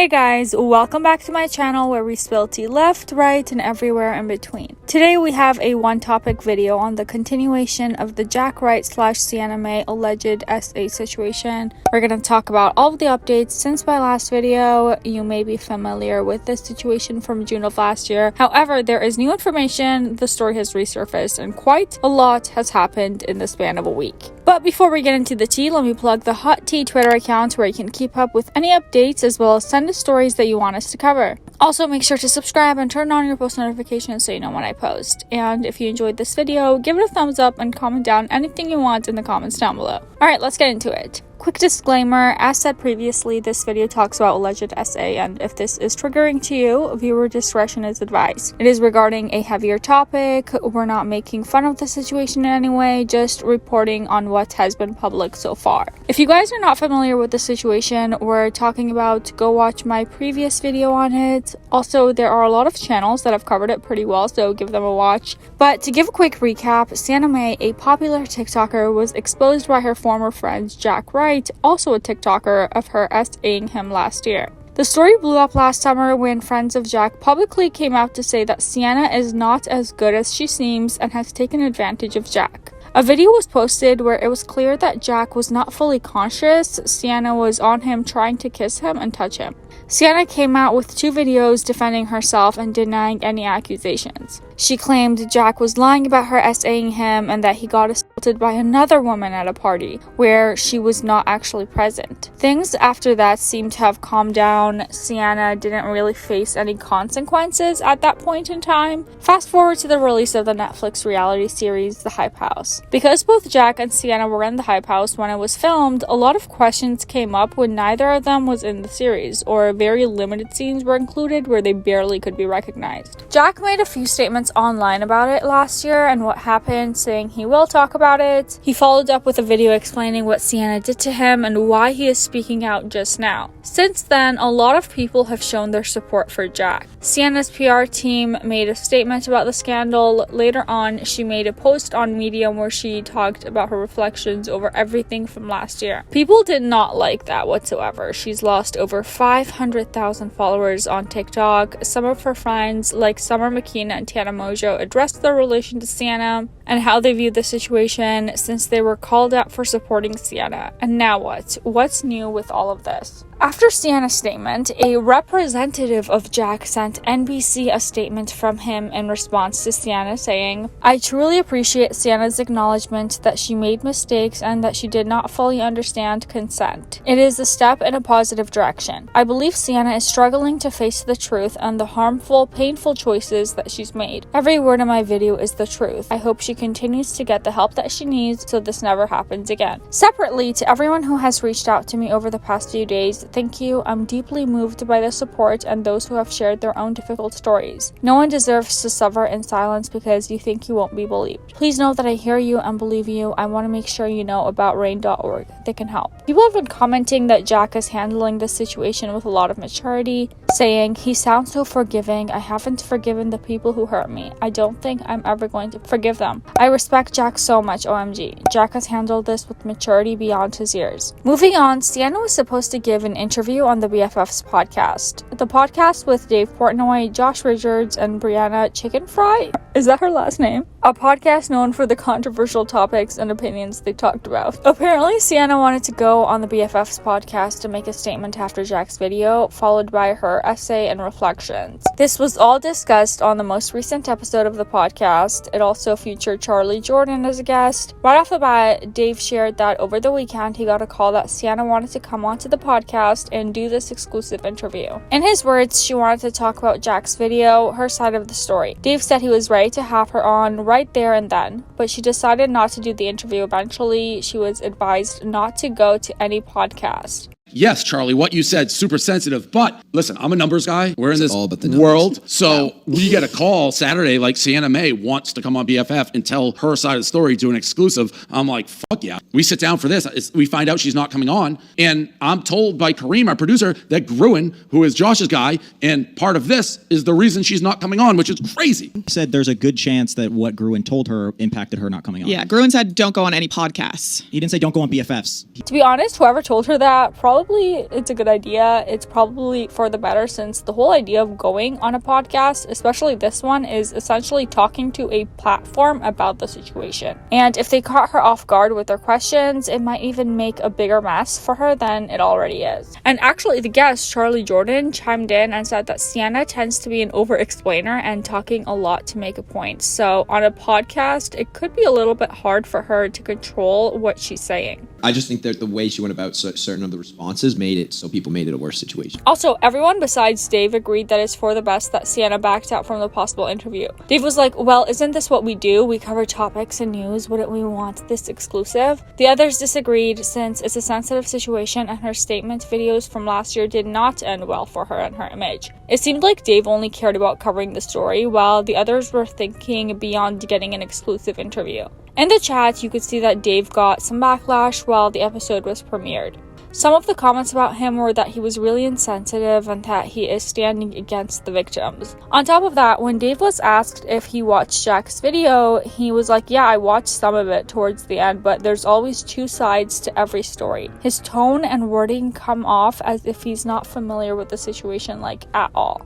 Hey guys, welcome back to my channel where we spill tea left, right, and everywhere in between. Today we have a one-topic video on the continuation of the Jack Wright / SIENNA MAE alleged SA situation. We're going to talk about all of the updates since my last video. You may be familiar with this situation from June of last year. However, there is new information, the story has resurfaced, and quite a lot has happened in the span of a week. But before we get into the tea, let me plug the Hot Tea Twitter account where you can keep up with any updates as well as send us stories that you want us to cover. Also, make sure to subscribe and turn on your post notifications so you know when I post. And if you enjoyed this video, give it a thumbs up and comment down anything you want in the comments down below. Alright, let's get into it. Quick disclaimer, as said previously, this video talks about alleged SA, and if this is triggering to you, viewer discretion is advised. It is regarding a heavier topic. We're not making fun of the situation in any way, just reporting on what has been public so far. If you guys are not familiar with the situation we're talking about, go watch my previous video on it. Also, there are a lot of channels that have covered it pretty well, so give them a watch. But to give a quick recap, SIENNA MAE, a popular TikToker, was exposed by her former friend Jack Wright, also a TikToker, of her SAing him last year. The story blew up last summer when friends of Jack publicly came out to say that Sienna is not as good as she seems and has taken advantage of Jack. A video was posted where it was clear that Jack was not fully conscious. Sienna was on him trying to kiss him and touch him. Sienna came out with 2 videos defending herself and denying any accusations. She claimed Jack was lying about her SAing him and that he got assaulted by another woman at a party where she was not actually present. Things after that seemed to have calmed down. Sienna didn't really face any consequences at that point in time. Fast forward to the release of the Netflix reality series The Hype House. Because both Jack and Sienna were in the Hype House when it was filmed, a lot of questions came up when neither of them was in the series, or very limited scenes were included where they barely could be recognized. Jack made a few statements online about it last year and what happened, saying he will talk about it. He followed up with a video explaining what Sienna did to him and why he is speaking out just now. Since then, a lot of people have shown their support for Jack. Sienna's PR team made a statement about the scandal. Later on, she made a post on Medium where she talked about her reflections over everything from last year. People did not like that whatsoever. She's lost over 500,000 followers on TikTok. Some of her friends, like Summer McKenna and Tiana Mojo, addressed their relation to Sienna and how they viewed the situation since they were called out for supporting Sienna. And now what? What's new with all of this? After Sienna's statement, a representative of Jack sent NBC a statement from him in response to Sienna saying, "I truly appreciate Sienna's acknowledgement that she made mistakes and that she did not fully understand consent. It is a step in a positive direction. I believe Sienna is struggling to face the truth and the harmful, painful choices that she's made. Every word in my video is the truth. I hope she continues to get the help that she needs so this never happens again." Separately, to everyone who has reached out to me over the past few days, thank you. I'm deeply moved by the support and those who have shared their own difficult stories. No one deserves to suffer in silence because you think you won't be believed. Please know that I hear you and believe you. I want to make sure you know about rain.org. They can help. People have been commenting that Jack is handling this situation with a lot of maturity, saying, "He sounds so forgiving. I haven't forgiven the people who hurt me. I don't think I'm ever going to forgive them. I respect Jack so much, OMG. Jack has handled this with maturity beyond his years." Moving on, Sienna was supposed to give an interview on the BFFs podcast. The podcast with Dave Portnoy, Josh Richards, and Brianna Chicken Fry? Is that her last name? A podcast known for the controversial topics and opinions they talked about. Apparently, Sienna wanted to go on the BFFs podcast to make a statement after Jack's video, followed by her essay and reflections. This was all discussed on the most recent episode of the podcast. It also featured Charlie Jordan as a guest. Right off the bat, Dave shared that over the weekend he got a call that Sienna wanted to come onto the podcast and do this exclusive interview. In his words, she wanted to talk about Jack's video, her side of the story. Dave said he was ready to have her on right there and then, but she decided not to do the interview eventually. She was advised not to go to any podcast. Yes, Charlie, what you said, super sensitive. But listen, I'm a numbers guy. We're in this all but the world. So we get a call Saturday, like SIENNA MAE wants to come on BFF and tell her side of the story, do an exclusive. I'm like, fuck yeah. We sit down for this. We find out she's not coming on. And I'm told by Kareem, our producer, that Gruen, who is Josh's guy, and part of this is the reason she's not coming on, which is crazy. He said there's a good chance that what Gruen told her impacted her not coming on. Yeah, Gruen said don't go on any podcasts. He didn't say don't go on BFFs. To be honest, whoever told her that probably it's a good idea. It's probably for the better, since the whole idea of going on a podcast, especially this one, is essentially talking to a platform about the situation. And if they caught her off guard with their questions, it might even make a bigger mess for her than it already is. And actually, the guest, Charlie Jordan, chimed in and said that Sienna tends to be an over-explainer and talking a lot to make a point. So on a podcast, it could be a little bit hard for her to control what she's saying. I just think that the way she went about certain of the responses made it so people made it a worse situation. Also, everyone besides Dave agreed that it's for the best that Sienna backed out from the possible interview. Dave was like, well, isn't this what we do? We cover topics and news. Wouldn't we want this exclusive? The others disagreed, since it's a sensitive situation and her statement videos from last year did not end well for her and her image. It seemed like Dave only cared about covering the story, while the others were thinking beyond getting an exclusive interview. In the chat, you could see that Dave got some backlash while the episode was premiered. Some of the comments about him were that he was really insensitive and that he is standing against the victims. On top of that, when Dave was asked if he watched Jack's video, he was like, yeah, I watched some of it towards the end, but there's always two sides to every story. His tone and wording come off as if he's not familiar with the situation, like, at all.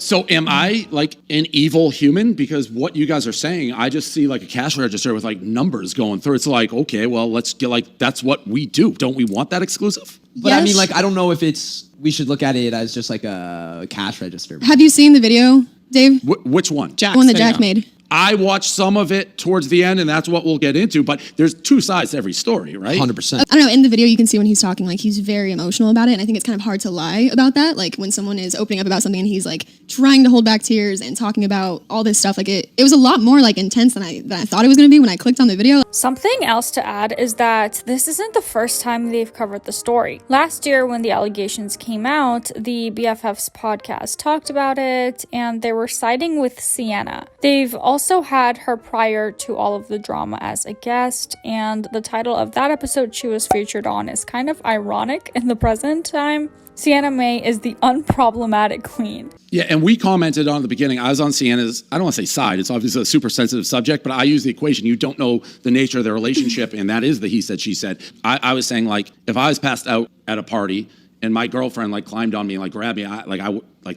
So am I like an evil human? Because what you guys are saying, I just see like a cash register with like numbers going through. It's like, okay, well, let's get like, that's what we do. Don't we want that exclusive? But yes. I mean, like, I don't know if we should look at it as just like a cash register. Have you seen the video, Dave? Which one? The one that Jack made. I watched some of it towards the end, and that's what we'll get into. But there's two sides to every story, right? 100%. I don't know. In the video, you can see when he's talking, like, he's very emotional about it. And I think it's kind of hard to lie about that. Like, when someone is opening up about something and he's, like, trying to hold back tears and talking about all this stuff, like, it was a lot more, like, intense than I thought it was going to be when I clicked on the video. Something else to add is that this isn't the first time they've covered the story. Last year, when the allegations came out, the BFFs podcast talked about it, and they were siding with Sienna. They've also had her prior to all of the drama as a guest, and the title of that episode she was featured on is kind of ironic in the present time. Sienna MAE is the unproblematic queen. Yeah, and we commented on the beginning. I was on Sienna's, I don't want to say side, it's obviously a super sensitive subject, but I use the equation. You don't know the nature of their relationship, and that is the he said, she said. I was saying, like, if I was passed out at a party and my girlfriend like climbed on me and like grabbed me,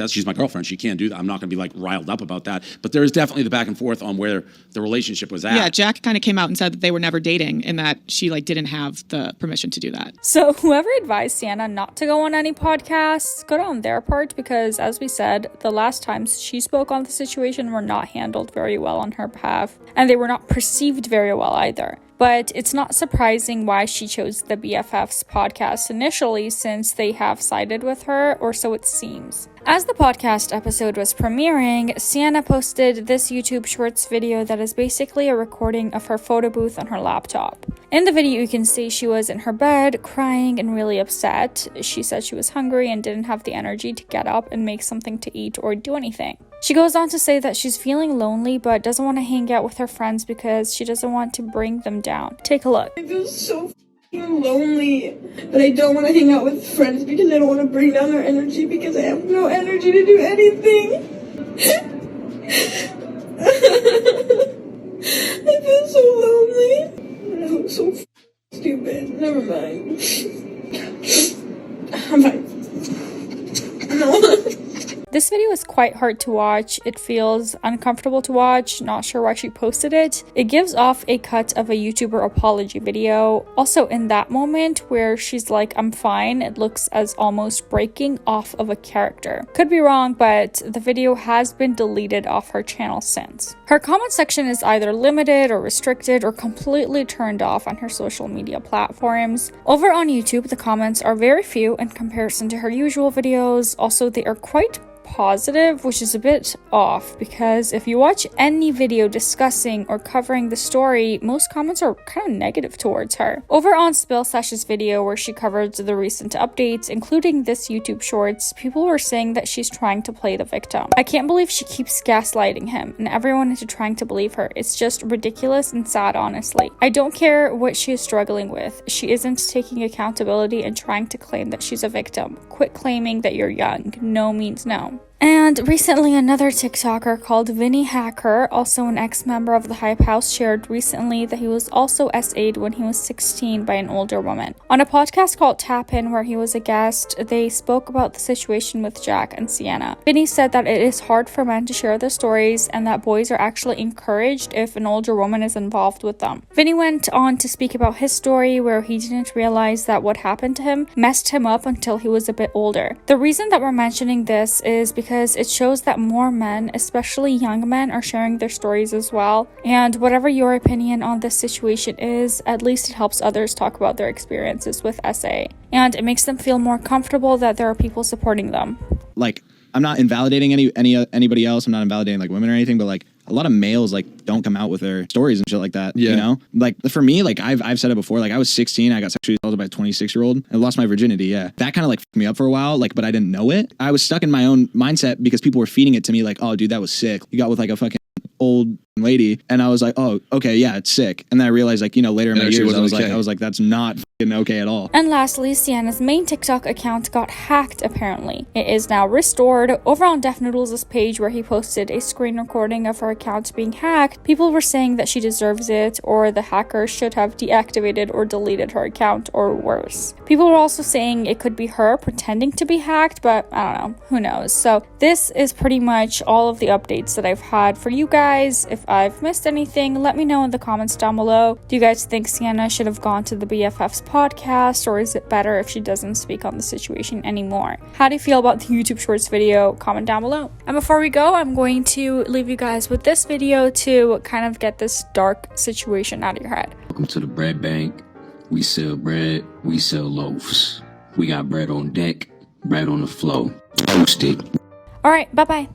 she's my girlfriend. She can't do that. I'm not going to be like riled up about that. But there is definitely the back and forth on where the relationship was at. Yeah, Jack kind of came out and said that they were never dating and that she like didn't have the permission to do that. So whoever advised Sienna not to go on any podcasts, good on their part, because as we said, the last times she spoke on the situation were not handled very well on her behalf, and they were not perceived very well either. But it's not surprising why she chose the BFFs podcast initially, since they have sided with her, or so it seems. As the podcast episode was premiering, Sienna posted this YouTube Shorts video that is basically a recording of her photo booth on her laptop. In the video, you can see she was in her bed, crying and really upset. She said she was hungry and didn't have the energy to get up and make something to eat or do anything. She goes on to say that she's feeling lonely but doesn't want to hang out with her friends because she doesn't want to bring them down. Take a look. I feel so lonely, but I don't want to hang out with friends because I don't want to bring down their energy because I have no energy to do anything. I feel so lonely. I look so stupid. Never mind. I'm fine. No. This video is quite hard to watch. It feels uncomfortable to watch. Not sure why she posted it. It gives off a cut of a YouTuber apology video. Also, in that moment where she's like, I'm fine, it looks as almost breaking off of a character. Could be wrong, but the video has been deleted off her channel since. Her comment section is either limited or restricted or completely turned off on her social media platforms. Over on YouTube, the comments are very few in comparison to her usual videos. Also, they are quite positive, which is a bit off, because if you watch any video discussing or covering the story, most comments are kind of negative towards her. Over on Spill Sesh's video where she covered the recent updates, including this YouTube Shorts, people were saying that she's trying to play the victim. I can't believe she keeps gaslighting him and everyone into trying to believe her. It's just ridiculous and sad, honestly. I don't care what she is struggling with. She isn't taking accountability and trying to claim that she's a victim. Quit claiming that you're young. No means no. And recently, another TikToker called Vinny Hacker, also an ex-member of the Hype House, shared recently that he was also SA'd when he was 16 by an older woman. On a podcast called Tap In, where he was a guest, they spoke about the situation with Jack and Sienna. Vinny said that it is hard for men to share their stories and that boys are actually encouraged if an older woman is involved with them. Vinny went on to speak about his story, where he didn't realize that what happened to him messed him up until he was a bit older. The reason that we're mentioning this is because it shows that more men, especially young men, are sharing their stories as well. And whatever your opinion on this situation is, at least it helps others talk about their experiences with SA. And it makes them feel more comfortable that there are people supporting them. Like, I'm not invalidating anybody else. I'm not invalidating like women or anything, but like a lot of males like don't come out with their stories and shit like that. Yeah. You know, like for me, like I've said it before. Like I was 16, I got sexually assaulted by a 26-year-old. I lost my virginity. Yeah, that kind of like fucked me up for a while. Like, but I didn't know it. I was stuck in my own mindset because people were feeding it to me. Like, oh, dude, that was sick. You got with like a fucking old lady, and I was like, oh, okay, yeah, it's sick. And then I realized, like, you know, later in my years, I was like, that's not fucking okay at all. And lastly, Sienna's main TikTok account got hacked, apparently. It is now restored. Over on Def Noodles' page, where he posted a screen recording of her account being hacked, people were saying that she deserves it, or the hacker should have deactivated or deleted her account, or worse. People were also saying it could be her pretending to be hacked, but I don't know, who knows. So this is pretty much all of the updates that I've had for you guys. If I've missed anything, let me know in the comments down below. Do you guys think Sienna should have gone to the BFF's podcast, or is it better if she doesn't speak on the situation anymore? How do you feel about the YouTube Shorts video? Comment down below. And before we go, I'm going to leave you guys with this video to kind of get this dark situation out of your head. Welcome to the bread bank. We sell bread, we sell loaves. We got bread on deck, bread on the flow. Toast it. All right, bye-bye.